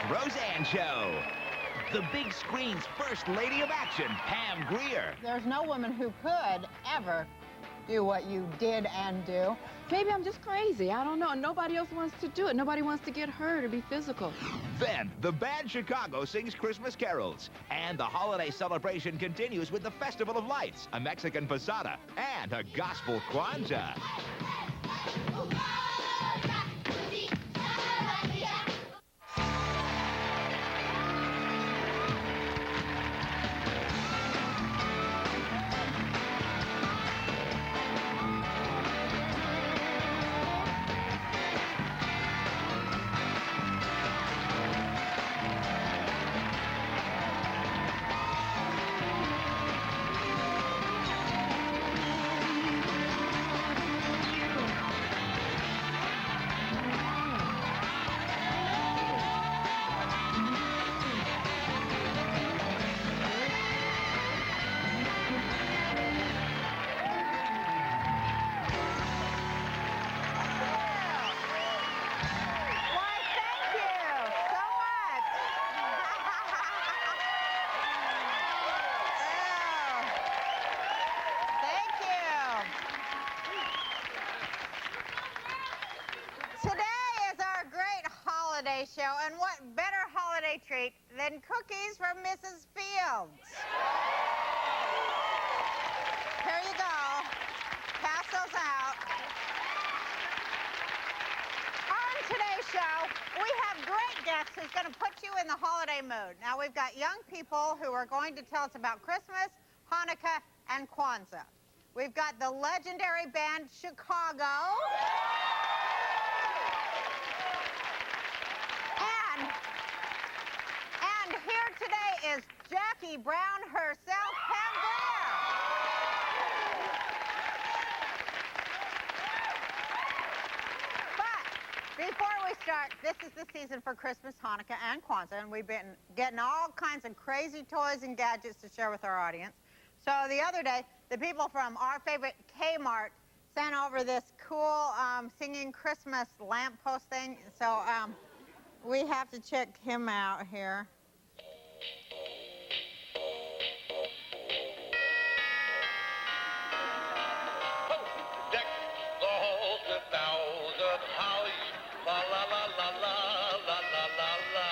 Roseanne Show. The big screen's first lady of action, Pam Grier. There's no woman who could ever do what you did and do. Maybe I'm just crazy. I don't know. Nobody else wants to do it. Nobody wants to get hurt or be physical. Then, the band Chicago sings Christmas carols. And the holiday celebration continues with the Festival of Lights, a Mexican Posada, and a gospel Kwanzaa. Show, and what better holiday treat than cookies from Mrs. Fields? Here you go. Pass those out. On today's show, we have great guests who's going to put you in the holiday mood. Now, we've got young people who are going to tell us about Christmas, Hanukkah, and Kwanzaa. We've got the legendary band Chicago. And here today is Jackie Brown herself, Pam Grier. But before we start, this is the season for Christmas, Hanukkah, and Kwanzaa, and we've been getting all kinds of crazy toys and gadgets to share with our audience. So the other day, the people from our favorite Kmart sent over this cool singing Christmas lamppost thing. So we have to check him out here. Deck the halls with thousand holly, la la la la la la la la la.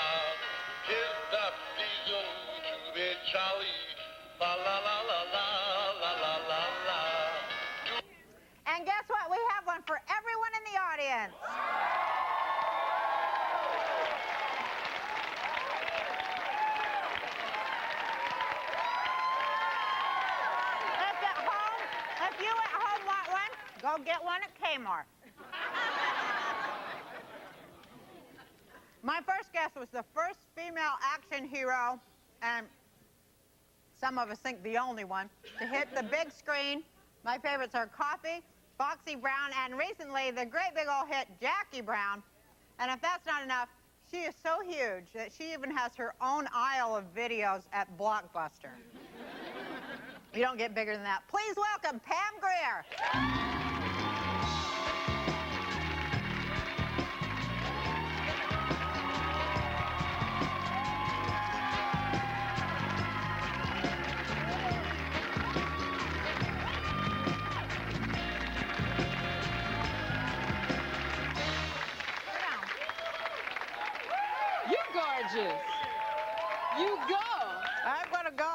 'Tis the season to be jolly, la la la la la la la la la. And guess what? We have one for everyone in the audience. If you at home want one, go get one at Kmart. My first guest was the first female action hero, and some of us think the only one, to hit the big screen. My favorites are Coffee, Foxy Brown, and recently the great big old hit Jackie Brown. And if that's not enough, she is so huge that she even has her own aisle of videos at Blockbuster. You don't get bigger than that. Please welcome Pam Grier. You're gorgeous. You go. I'm gonna go.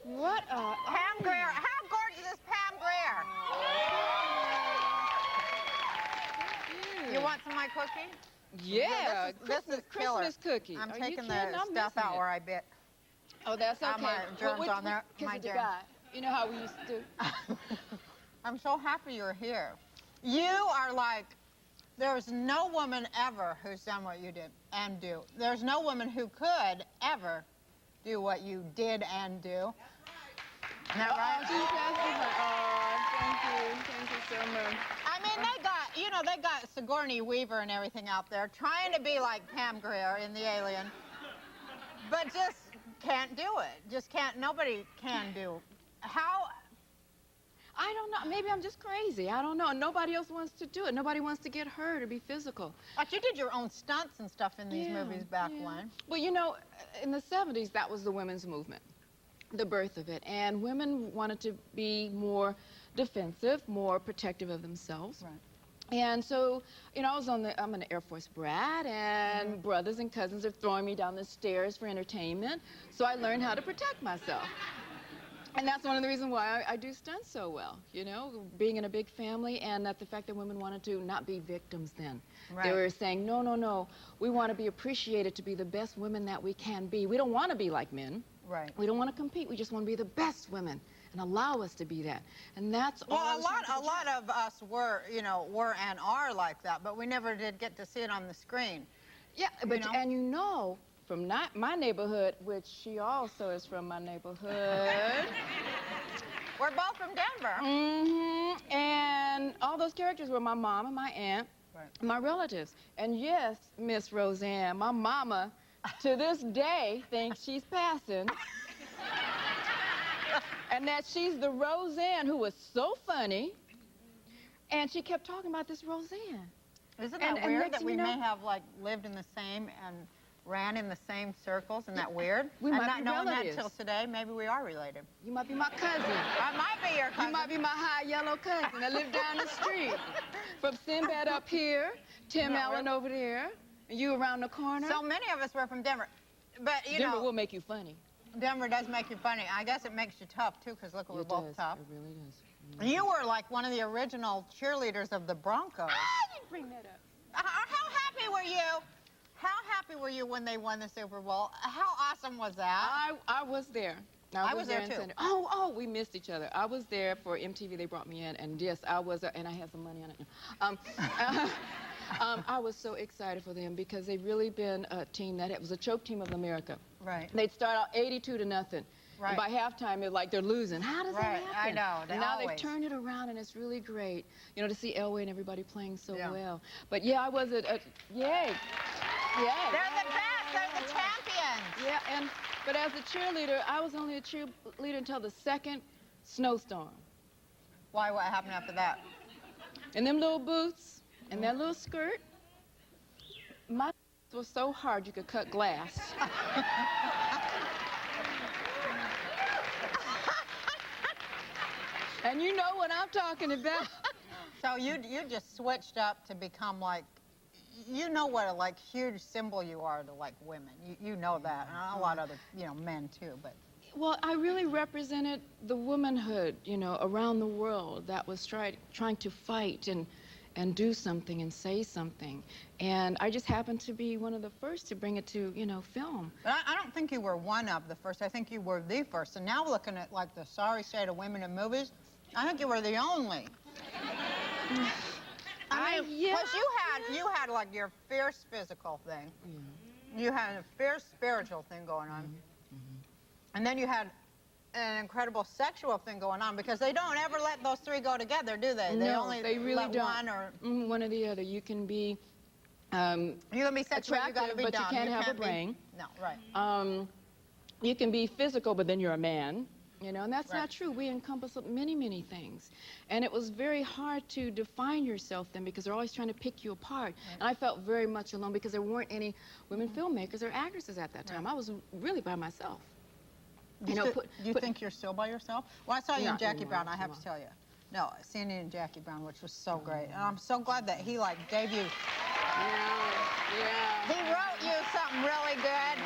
What a... Pam Grier. How gorgeous is Pam Grier? You want some of my cookie? Yeah, This is killer. Christmas cookie. I'm Are taking you the kidding? I'm stuff missing out it. where I bit. Oh, that's okay. My germs on there. Kiss My of the germs. guy. You know how we used to do. I'm so happy you're here. You are like, there's no woman ever who's done what you did and do. There's no woman who could ever do what you did and do. Isn't that right? Thank you so much. I mean, they got Sigourney Weaver and everything out there trying to be like Pam Grier in The Alien, but just can't do it. Just can't, nobody can do. How I don't know. Maybe I'm just crazy. I don't know. Nobody else wants to do it. Nobody wants to get hurt or be physical. But you did your own stunts and stuff in these movies back when. Well, you know, in the 70s, that was the women's movement, the birth of it. And women wanted to be more defensive, more protective of themselves. Right. And so, you know, I'm an Air Force brat, and brothers and cousins are throwing me down the stairs for entertainment. So I learned how to protect myself. And that's one of the reasons why I do stunts so well, you know, being in a big family, and that the fact that women wanted to not be victims then. Right. They were saying, no, no, no, we want to be appreciated to be the best women that we can be. We don't want to be like men. Right. We don't want to compete. We just want to be the best women and allow us to be that. And that's all. Well, a lot of us were, you know, were and are like that, but we never did get to see it on the screen. Yeah, but, know? and you know, from my neighborhood, which she also is from my neighborhood. We're both from Denver. Mm-hmm. And all those characters were my mom and my aunt, and my relatives. And yes, Miss Roseanne, my mama, to this day, thinks she's passing. And that she's the Roseanne who was so funny. And she kept talking about this Roseanne. Isn't that and weird next that thing we you know, may have, like, lived in the same and ran in the same circles? Isn't that weird? We I'm might not be knowing relatives. that till today. Maybe we are related. You might be my cousin. I might be your cousin. You might be my high yellow cousin. I live down the street. From Sinbad up here, Tim Allen over there, and you around the corner. So many of us were from Denver. But, you Denver know, will make you funny. Denver does make you funny. I guess it makes you tough, too, because look, we're both tough. It really does. You were like one of the original cheerleaders of the Broncos. I didn't bring that up. How happy were you? How happy were you when they won the Super Bowl? How awesome was that? I was there. I was there in too. Sunday. Oh, we missed each other. I was there for MTV. They brought me in, and yes, I was, and I had some money on it. I was so excited for them because they've really been a team that it was a choke team of America. Right. They'd start out 82-0. Right. And by halftime, it's like they're losing. How does that happen? I know. And now always. they've turned it around, and it's really great, you know, to see Elway and everybody playing so Yeah. well. But yeah, I was yay. They're the best. They're the champions. Yeah, but as a cheerleader, I was only a cheerleader until the second snowstorm. Why? What happened after that? And them little boots and that little skirt, my was so hard you could cut glass. And you know what I'm talking about. So you just switched up to become like, you know what a like huge symbol you are to like women. You know that, and a lot of other, you know, men too. But Well, I really represented the womanhood, you know, around the world that was trying to fight and do something and say something. And I just happened to be one of the first to bring it to, you know, film. But I don't think you were one of the first. I think you were the first. And now looking at like the sorry state of women in movies, I think you were the only. I mean, yeah. because you had like your fierce physical thing. Yeah. You had a fierce spiritual thing going on. And then you had an incredible sexual thing going on, because they don't ever let those three go together, do they? They No, only they really let don't. one or the other. You can be you're gonna be sexual, you gotta attractive, be but dumb. you can't have a be- brain. No, right. You can be physical, but then you're a man. You know, and that's Right. not true. We encompass many, many things. And it was very hard to define yourself then, because they're always trying to pick you apart. Right. And I felt very much alone because there weren't any women filmmakers or actresses at that time. Right. I was really by myself. Do you think you're still by yourself? Well, I saw you in Not Jackie anymore, Brown, I have come to tell you. No, seeing you in Jackie Brown, which was so great. And I'm so glad that he, like, gave you... Yeah. He wrote you something really good.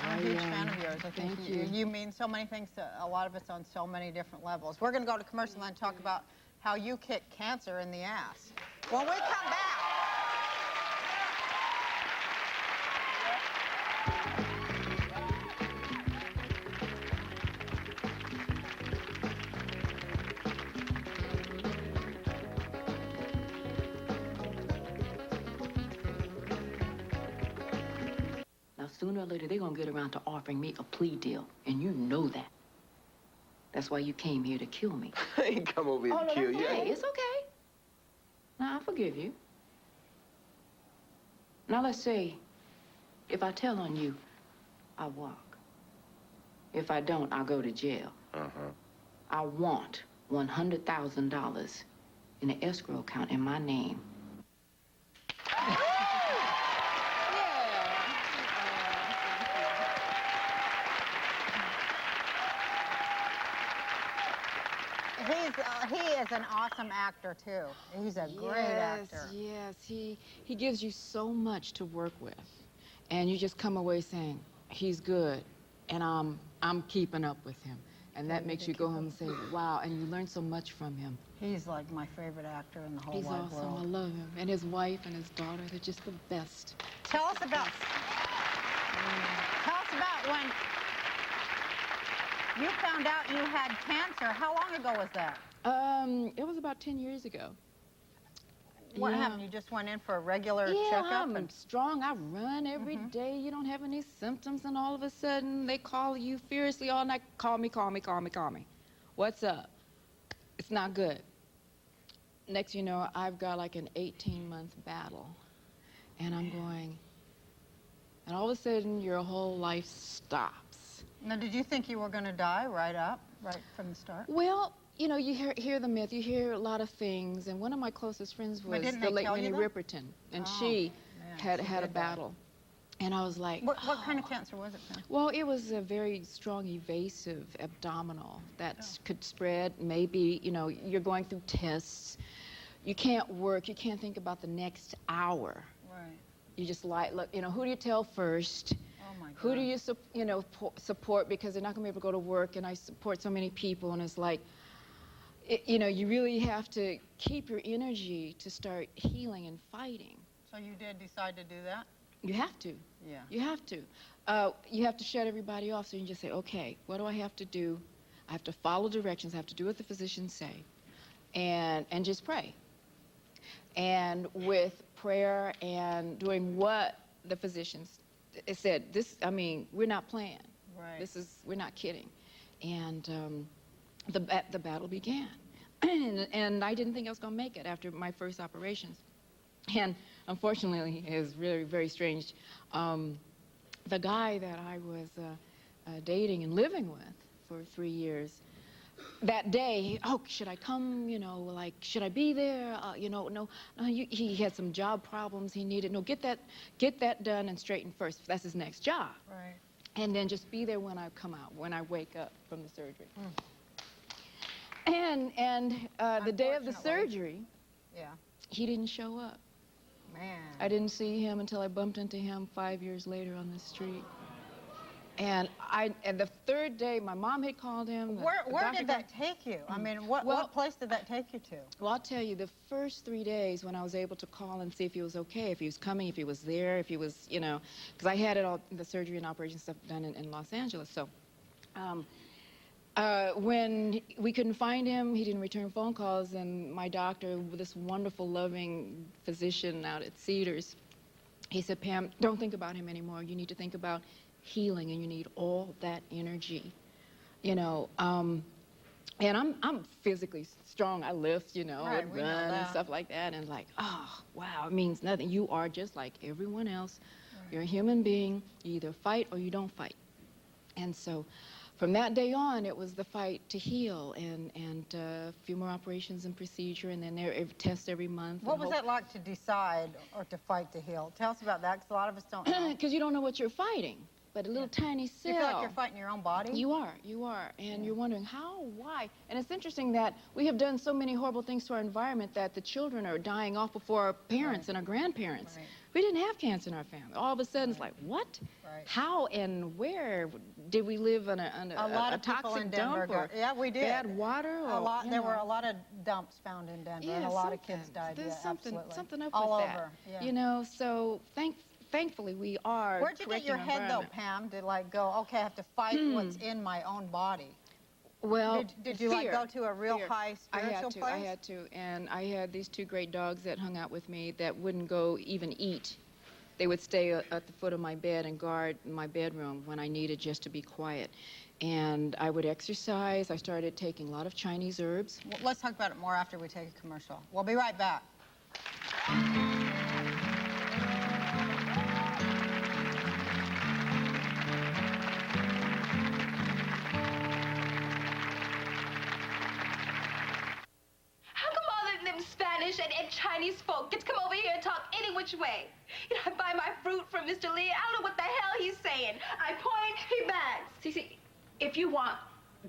I'm a huge Yeah. fan of yours. I think Thank you. you mean so many things to a lot of us on so many different levels. We're going to go to commercial and talk about how you kick cancer in the ass. When we come back... Now, sooner or later, they're gonna get around to offering me a plea deal, and you know that. That's why you came here to kill me. I ain't come over here to kill you. Hey, it's okay. Now, I forgive you. Now, let's say, if I tell on you, I walk. If I don't, I'll go to jail. Uh-huh. I want $100,000 in an escrow account in my name. He is an awesome actor, too. He's a great actor. Yes, he gives you so much to work with. And you just come away saying, he's good, and I'm keeping up with him. And that makes you go home and say, wow, and you learn so much from him. He's like my favorite actor in the whole He's wide awesome. world. I love him. And his wife and his daughter, they're just the best. Tell us about when you found out you had cancer. How long ago was that? It was about 10 years ago. What happened? You just went in for a regular Yeah, checkup? I'm strong. I run every day. You don't have any symptoms, and all of a sudden they call you furiously all night. Call me, call me, call me, call me. What's up? It's not good. Next you know, I've got like an 18-month battle, and I'm going, and all of a sudden your whole life stops. Now, did you think you were going to die right from the start? Well, you know, you hear the myth, you hear a lot of things, and one of my closest friends was the late Minnie Riperton, and she had a battle. And I was like, What kind of cancer was it, Pam? Well, it was a very strong, evasive abdominal that could spread. Maybe, you know, you're going through tests. You can't work. You can't think about the next hour. Right. You just like, look, you know, who do you tell first? Oh, my God. Who do you, support, because they're not going to be able to go to work, and I support so many people, and it's like, you know, you really have to keep your energy to start healing and fighting. So you did decide to do that? You have to. Yeah. You have to. You have to shut everybody off, so you just say, okay, what do I have to do? I have to follow directions. I have to do what the physicians say, and just pray. And with prayer and doing what the physicians said, we're not playing. Right. We're not kidding. And the battle began. and I didn't think I was going to make it after my first operations. And unfortunately, it was really very strange. The guy that I was dating and living with for 3 years, that day, should I come, you know, like, should I be there? No, he had some job problems he needed. No, get that done and straightened first. That's his next job. Right. And then just be there when I come out, when I wake up from the surgery. And the day of the surgery, he didn't show up. Man. I didn't see him until I bumped into him 5 years later on the street. And the third day, my mom had called him. Where did that take you? I mean, what place did that take you to? Well, I'll tell you, the first 3 days when I was able to call and see if he was okay, if he was coming, if he was there, if he was, you know, because I had the surgery and operation stuff done in Los Angeles. So when we couldn't find him, he didn't return phone calls, and my doctor, this wonderful, loving physician out at Cedars, he said, Pam, don't think about him anymore. You need to think about healing, and you need all that energy, you know. And I'm physically strong. I lift, you know, and run and stuff like that, and like, oh, wow, it means nothing. You are just like everyone else. Right. You're a human being. You either fight or you don't fight. And so from that day on, it was the fight to heal, and a few more operations and procedure, and then tests every month. What was it like to decide or to fight to heal? Tell us about that, because a lot of us don't know. Because you don't know what you're fighting. But a little tiny cell. You feel like you're fighting your own body? You are. And you're wondering how, why. And it's interesting that we have done so many horrible things to our environment that the children are dying off before our parents and our grandparents. Right. We didn't have cancer in our family. All of a sudden, it's like, what? Right. How and where did we live on a toxic dump? Yeah, we did. Bad water? Or, there were a lot of dumps found in Denver, and a lot of kids died. There's something up all with over. that. Yeah. You know, so thankfully, we are. Where'd you get your head, though, Pam, to like go, okay, I have to fight what's in my own body? Well, did you like go to a real high spiritual place? I had to, and I had these 2 great dogs that hung out with me that wouldn't go even eat. They would stay at the foot of my bed and guard my bedroom when I needed just to be quiet. And I would exercise. I started taking a lot of Chinese herbs. Well, let's talk about it more after we take a commercial. We'll be right back. Chinese folk get to come over here and talk any which way. You know, I buy my fruit from Mr. Lee. I don't know what the hell he's saying. I point, he bags. See, if you want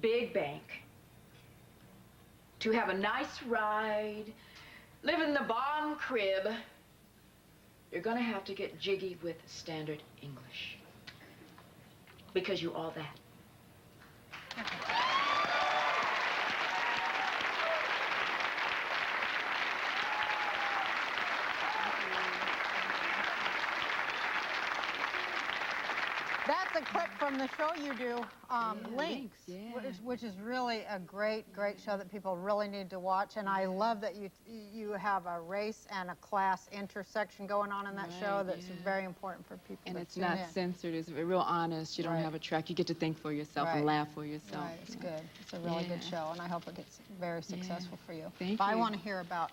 big bank, to have a nice ride, live in the bomb crib, you're gonna have to get jiggy with standard English. Because you all that. That's a clip from the show you do, Links, yeah. which is really a great show that people really need to watch. And I love that you have a race and a class intersection going on in that show. That's very important for people. And to it's tune not in. censored. It's real honest. You don't have a track. You get to think for yourself and laugh for yourself. Right, it's good. It's a really good show, and I hope it gets very successful for you. Thank but you. I want to hear about.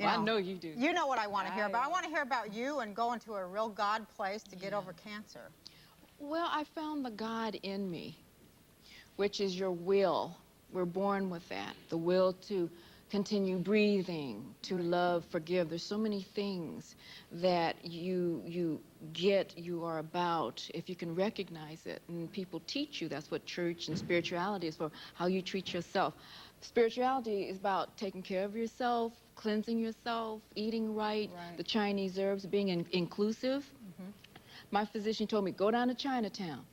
I know you do. You know what I want to hear about. I want to hear about you and going to a real God place to get over cancer. Well, I found the God in me, which is your will. We're born with that. The will to continue breathing, to love, forgive. There's so many things that you are about if you can recognize it. And people teach you. That's what church and spirituality is for, how you treat yourself. Spirituality is about taking care of yourself, cleansing yourself, eating right. The Chinese herbs, being inclusive. My physician told me, go down to Chinatown.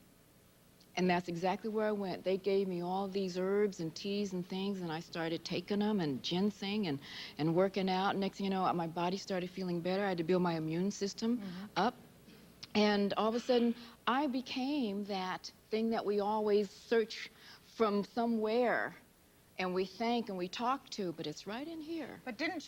And that's exactly where I went. They gave me all these herbs and teas and things, and I started taking them, and ginseng and working out. Next thing you know, my body started feeling better. I had to build my immune system up. And all of a sudden, I became that thing that we always search from somewhere. And we think and we talk to, but it's right in here. But didn't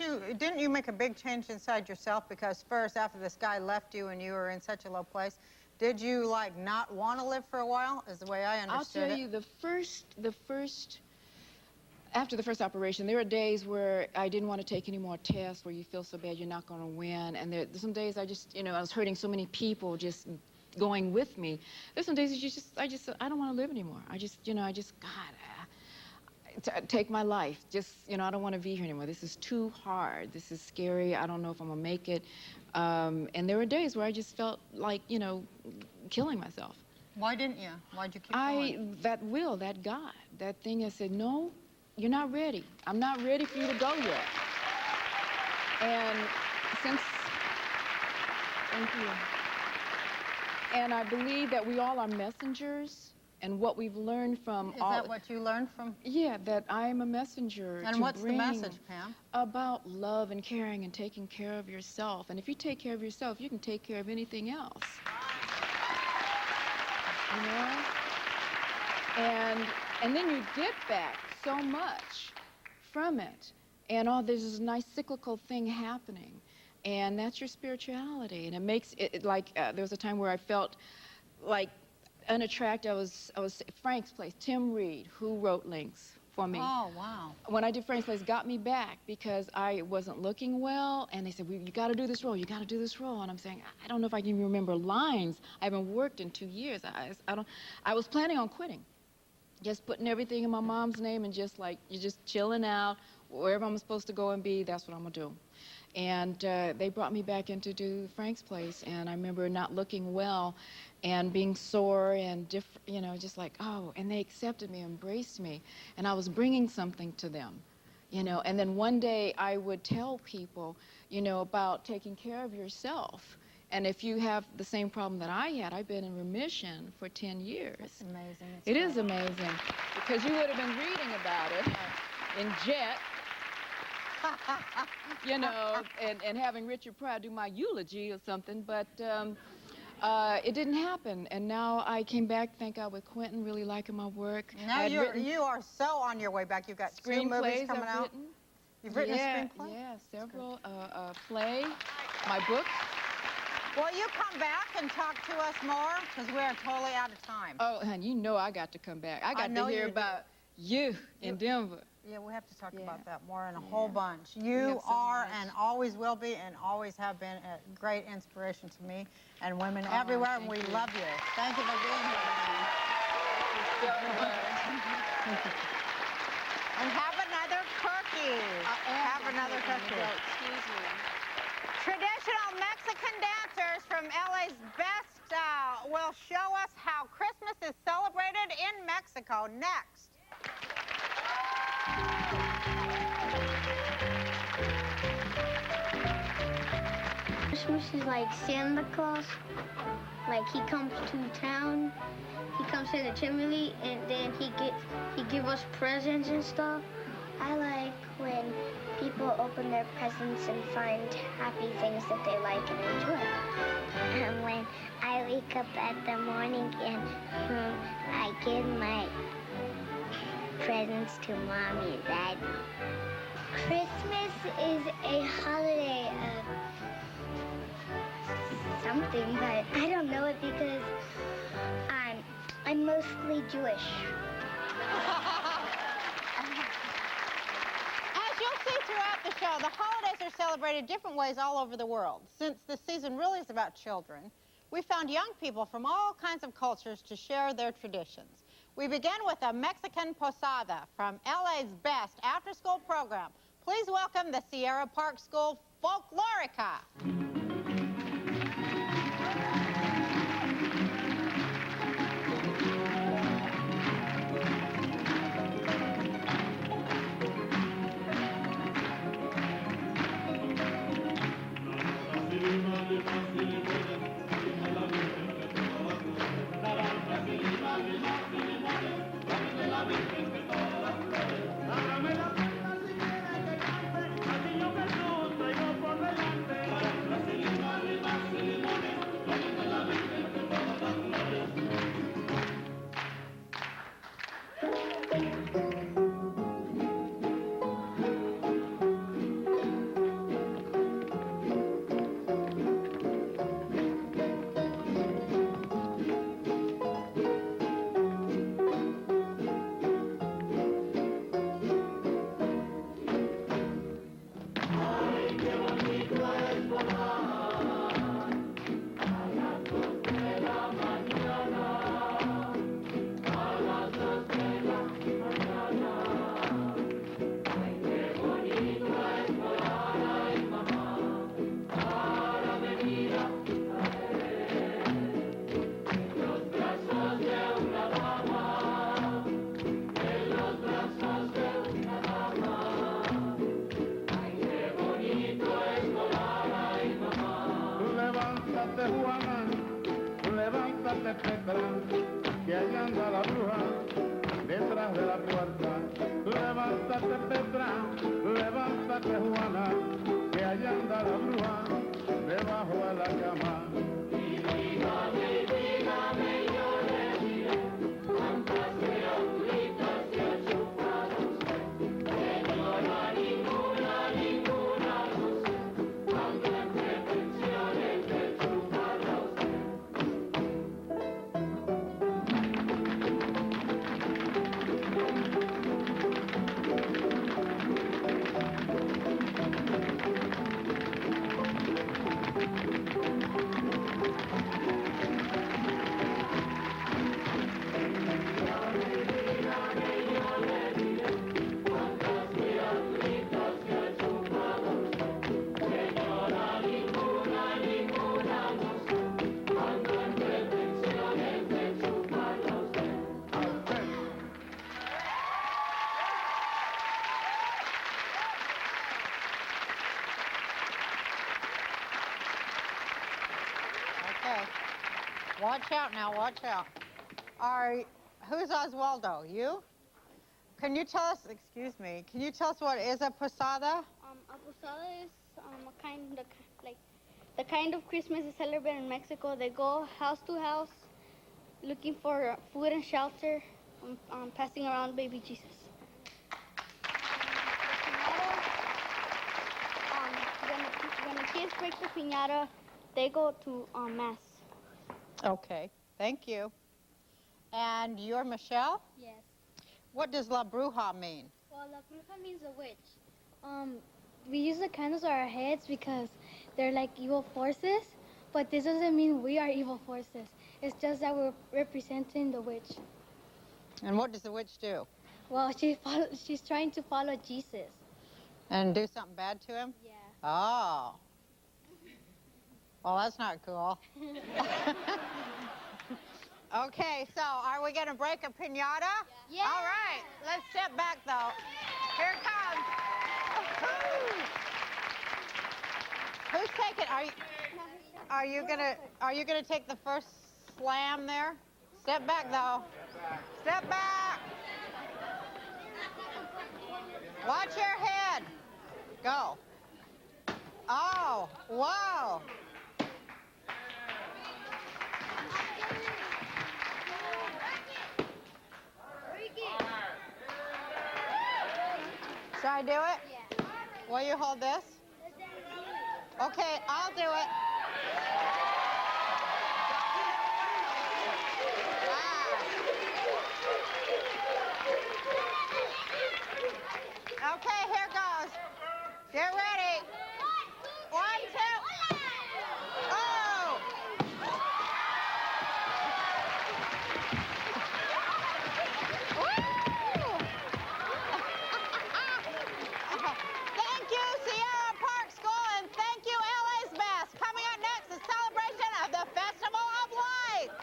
you make a big change inside yourself? Because first, after this guy left you and you were in such a low place, did you like not want to live for a while? Is the way I understood it. I'll tell you, after the first operation, there were days where I didn't want to take any more tests, where you feel so bad you're not going to win. And there's some days I just, I was hurting so many people just going with me. There's some days I don't want to live anymore. Take my life. I don't want to be here anymore. This is too hard. This is scary. I don't know if I'm going to make it. And there were days where I just felt like, killing myself. Why didn't you? Why'd you keep going? That will, that God, that thing that said, no, you're not ready. I'm not ready for you to go yet. And thank you. And I believe that we all are messengers. And what we've learned from Is that what you learned from? Yeah, that I'm a messenger. And what's the message, Pam? About love and caring and taking care of yourself. And if you take care of yourself, you can take care of anything else. And then you get back so much from it. And there's this nice cyclical thing happening. And that's your spirituality. And it makes it like, there was a time where I felt like unattractive. I was Frank's Place. Tim Reed, who wrote Links for me. Oh, wow. When I did Frank's Place, got me back because I wasn't looking well, and they said, well, you got to do this role. You got to do this role. And I'm saying, I don't know if I can even remember lines. I haven't worked in 2 years. I was planning on quitting, just putting everything in my mom's name and just like, you're just chilling out. Wherever I'm supposed to go and be, that's what I'm gonna do. And they brought me back in to do Frank's Place, and I remember not looking well and being sore and just like, oh, and they accepted me, embraced me, and I was bringing something to them, and then one day I would tell people, about taking care of yourself. And if you have the same problem that I had, I've been in remission for 10 years. That's amazing. It is amazing, because you would have been reading about it in Jet, and having Richard Pryor do my eulogy or something, but it didn't happen. And now I came back, thank God, with Quentin, really liking my work. Now you are so on your way back. You've got 2 movies coming out. You've written a screenplay? Yeah, several, play, my book. Well, you come back and talk to us more, because we're totally out of time. Oh, honey, I got to come back. I got to hear about you in Denver. Yeah, we have to talk about that more in a whole bunch. You are and always will be and always have been a great inspiration to me and women everywhere, and we love you. Thank you for being here. And have another turkey. Have another cookie. Excuse me. Traditional Mexican dancers from LA's best will show us how Christmas is celebrated in Mexico next. Christmas is like Santa Claus. Like he comes to town, he comes to the chimney, and then he give us presents and stuff. I like when people open their presents and find happy things that they like and enjoy. And when I wake up at the morning and I give my presents to Mommy and Dad. Christmas is a holiday of something, but I don't know it because I'm mostly Jewish. As you'll see throughout the show, the holidays are celebrated different ways all over the world. Since this season really is about children, we found young people from all kinds of cultures to share their traditions. We begin with a Mexican Posada from LA's best after-school program. Please welcome the Sierra Park School Folklorica. Que ahí anda la bruja detrás de la puerta. Levántate Petra, levántate Juana, que ahí anda la bruja debajo de la cama. Y dígame, yo le diré cuántas criaturitas se ha chupado usted. Señora, ninguna no sé, cuando en pretensiones de chuparla usted. Okay. Watch out now, watch out. Who's Oswaldo? You? Can you tell us, excuse me, can you tell us what is a posada? A posada is the kind of Christmas is celebrated in Mexico. They go house to house looking for food and shelter, passing around baby Jesus. When the kids break the piñata, they go to mass. Okay, thank you. And you're Michelle? Yes. What does La Bruja mean? Well, La Bruja means a witch. We use the candles on our heads because they're like evil forces, but this doesn't mean we are evil forces. It's just that we're representing the witch. And what does the witch do? Well, she's trying to follow Jesus. And do something bad to him? Yeah. Oh. Well, that's not cool. Okay, so are we going to break a piñata? Yeah. All right, let's step back, though. Here it comes. Who's taking? Are you gonna take the first slam there? Step back, though. Step back. Watch your head. Go. Oh, whoa. Should I do it? Yeah. Will you hold this? Okay, I'll do it. Ah. Okay, here goes. Get ready. 1, 2. Oh! Woo! Thank you, Sierra Park School, and thank you, LA's Best. Coming up next, the celebration of the Festival of Lights.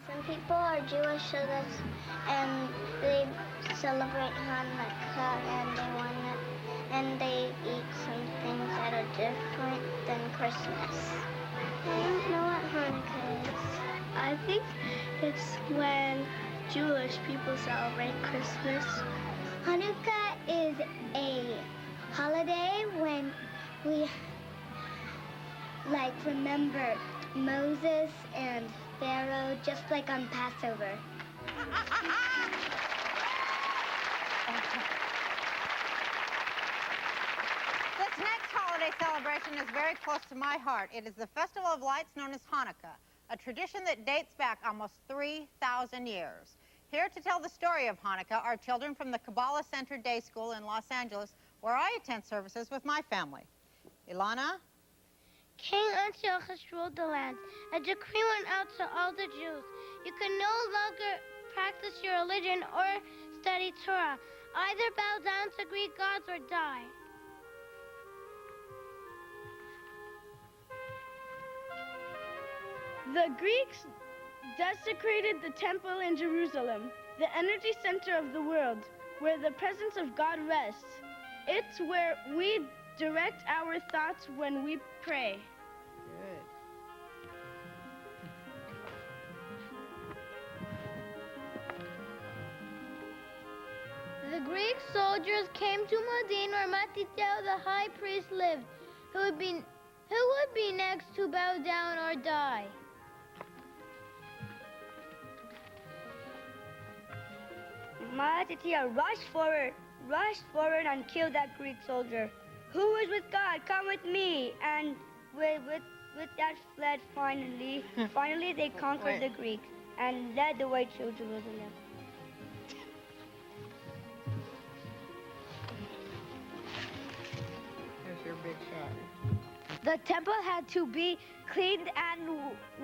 Some people are Jewish, so that's, and they celebrate Hanukkah, and they eat some things that are different than Christmas. I don't know what Hanukkah is. I think it's when Jewish people celebrate Christmas. Hanukkah is a holiday when we remember Moses and Pharaoh, just like on Passover. This next holiday celebration is very close to my heart. It is the Festival of Lights known as Hanukkah, a tradition that dates back almost 3,000 years. Here to tell the story of Hanukkah are children from the Kabbalah Center Day School in Los Angeles, where I attend services with my family. Ilana? King Antiochus ruled the land. A decree went out to all the Jews. You can no longer practice your religion or study Torah. Either bow down to Greek gods or die. The Greeks desecrated the temple in Jerusalem, the energy center of the world, where the presence of God rests. It's where we direct our thoughts when we pray. The Greek soldiers came to Modin, where Matithyahu the high priest lived, who would be next to bow down or die. Matithyahu rushed forward and killed that Greek soldier. Who is with God? Come with me. And with that fled finally. Finally, they conquered the Greeks and led the way to Jerusalem. Here's your big shot. The temple had to be cleaned, and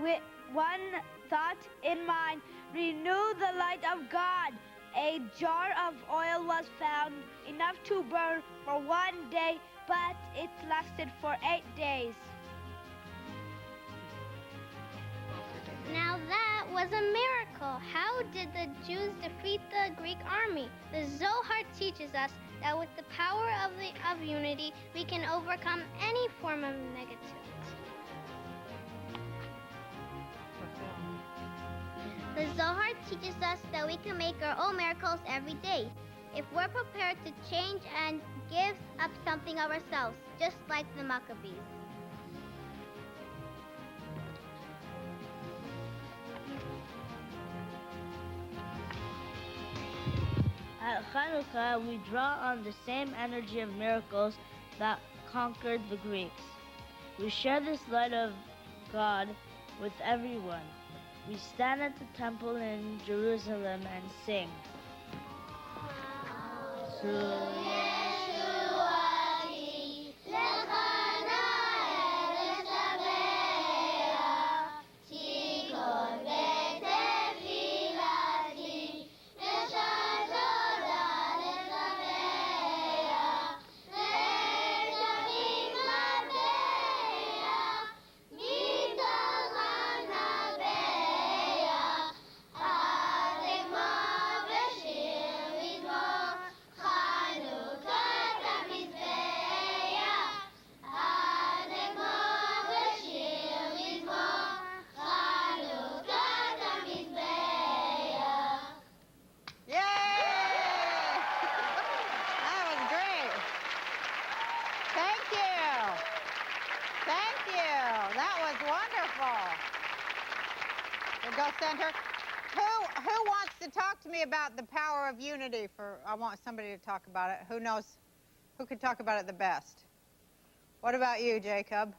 with one thought in mind, renew the light of God. A jar of oil was found, enough to burn for 1 day, but it lasted for 8 days. Now that was a miracle. How did the Jews defeat the Greek army? The Zohar teaches us that with the power of unity, we can overcome any form of negativity. The Zohar teaches us that we can make our own miracles every day if we're prepared to change and give up something of ourselves, just like the Maccabees. At Hanukkah, we draw on the same energy of miracles that conquered the Greeks. We share this light of God with everyone. We stand at the temple in Jerusalem and sing. To Yeshuati, We'll go center. Who wants to talk to me about the power of unity? I want somebody to talk about it. Who knows? Who could talk about it the best? What about you, Jacob?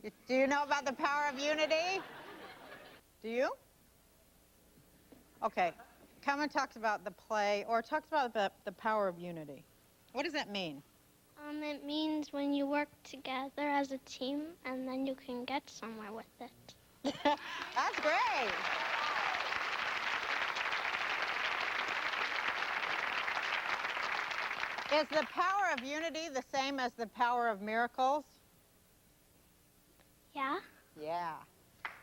Do you know about the power of unity? Do you? Okay. Come and talk about the play, or talk about the power of unity. What does that mean? It means when you work together as a team, and then you can get somewhere with it. That's great. Is the power of unity the same as the power of miracles? Yeah? Yeah.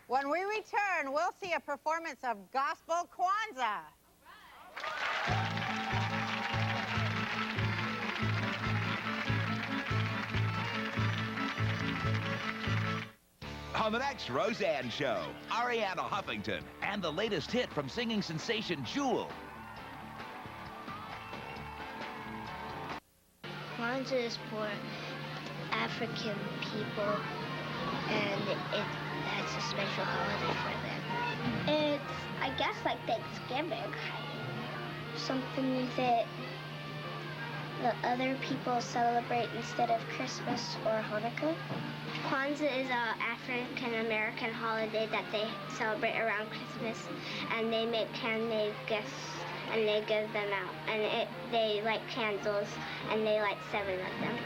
When we return, we'll see a performance of Gospel Kwanzaa. On the next Roseanne show, Ariana Huffington and the latest hit from singing sensation Jewel. Kwanzaa is for African people, and that's a special holiday for them. It's, I guess, like Thanksgiving. Something that the other people celebrate instead of Christmas or Hanukkah. Kwanzaa is an African-American holiday that they celebrate around Christmas, and they make handmade gifts and they give them out. And they light candles, and they light 7 of them.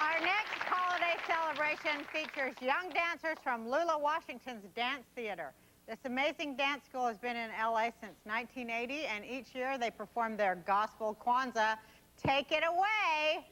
Our next holiday celebration features young dancers from Lula, Washington's Dance Theater. This amazing dance school has been in LA since 1980, and each year they perform their Gospel Kwanzaa. Take it away.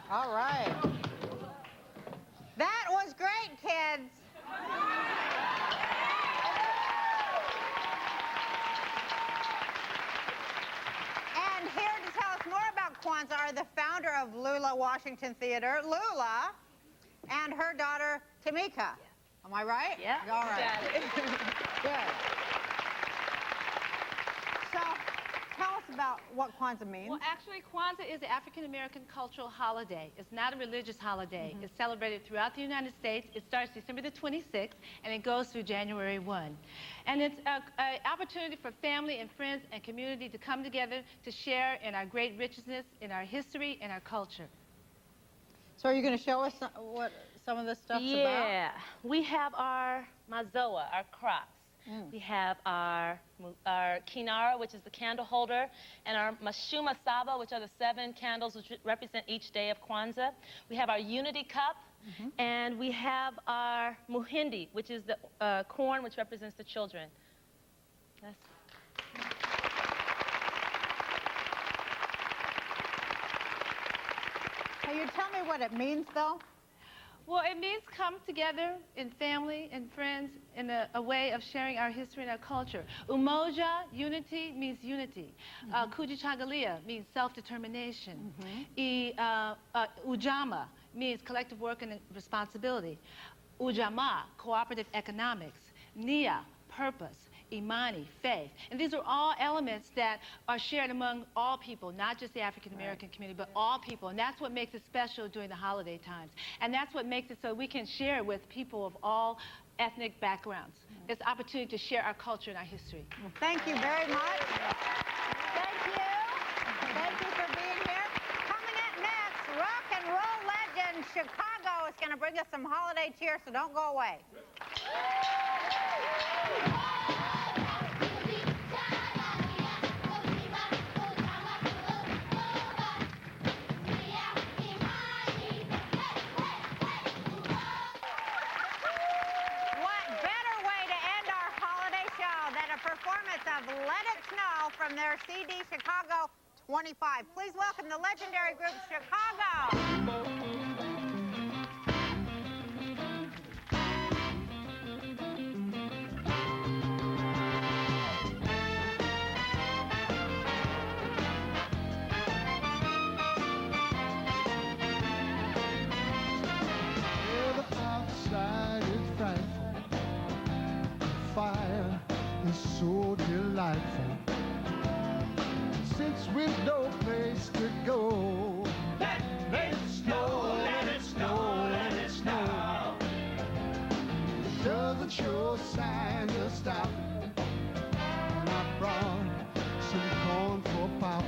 All right. Washington Theater, Lula, and her daughter, Tamika. Am I right? Yeah. All right. Good. So, tell us about what Kwanzaa means. Well, actually, Kwanzaa is the African-American cultural holiday. It's not a religious holiday. It's celebrated throughout the United States. It starts December the 26th, and it goes through January 1. And it's an opportunity for family and friends and community to come together to share in our great richness, in our history, and our culture. So are you going to show us what some of this stuff's about? Yeah. We have our mazoa, our crops. We have our kinara, which is the candle holder, and our mashuma saba, which are the 7 candles which represent each day of Kwanzaa. We have our unity cup, and we have our muhindi, which is the corn, which represents the children. Can you tell me what it means, though? Well, it means come together in family and friends in a way of sharing our history and our culture. Umoja, unity, means unity. Kujichangalia means self-determination. Ujama means collective work and responsibility. Ujama, cooperative economics. Nia, purpose. Imani, faith. And these are all elements that are shared among all people, not just the African-American community, but all people. And that's what makes it special during the holiday times. And that's what makes it so we can share with people of all ethnic backgrounds. It's an opportunity to share our culture and our history. Well, thank you very much. Thank you. Thank you for being here. Coming up next, rock and roll legend Chicago is going to bring us some holiday cheer, so don't go away. Of Let It Snow from their CD Chicago 25. Please welcome the legendary group Chicago. The outside is frightful. Fire is so delightful. Since we've no place to go, let it snow, let it snow, let it snow. It doesn't show signs of stopping. And I brought some corn for pop.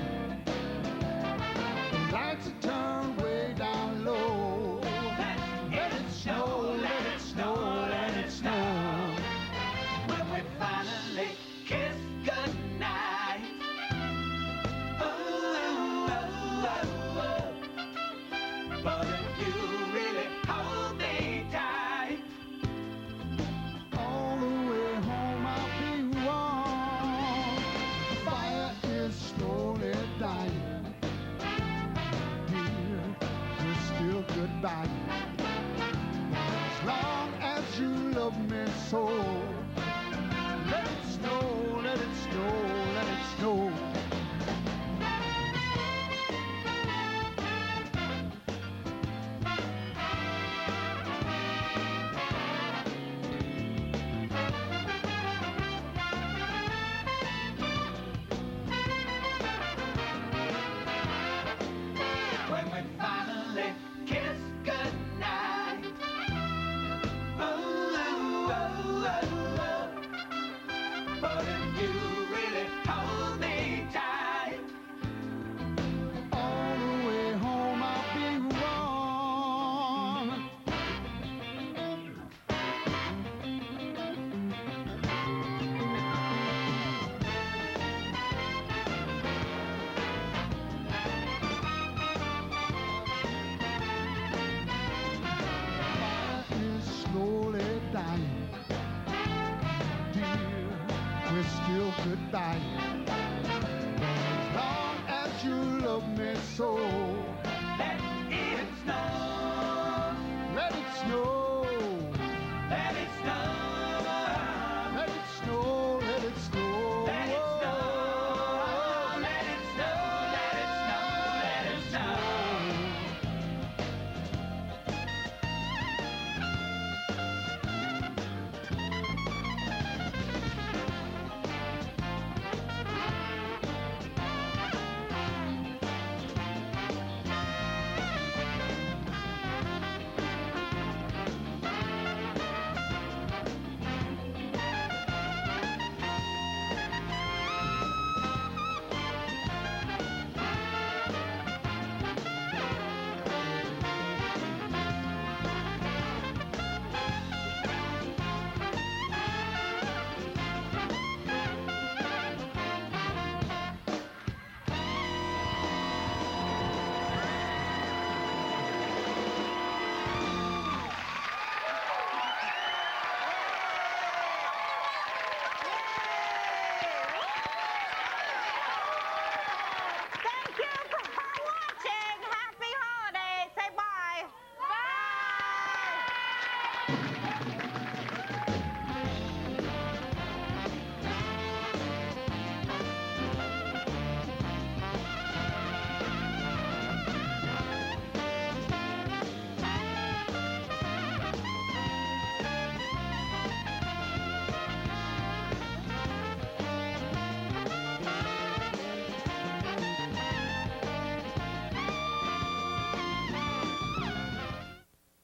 The lights are turned way down low. Let it snow, let it snow, let it snow. When we finally kiss goodnight. Oh, oh, oh, oh. But if you really hold me tight, all the way home I'll be warm. Fire is slowly dying. Dear, we're still goodbye. As long as you love me so. Let it snow, let it snow, let it snow. When we finally kiss goodnight. Oh, oh, oh, oh. But if you really hold me tight, all the way home I'll be warm. Fire is slowly dying. We're still goodbye. As long as you love me so.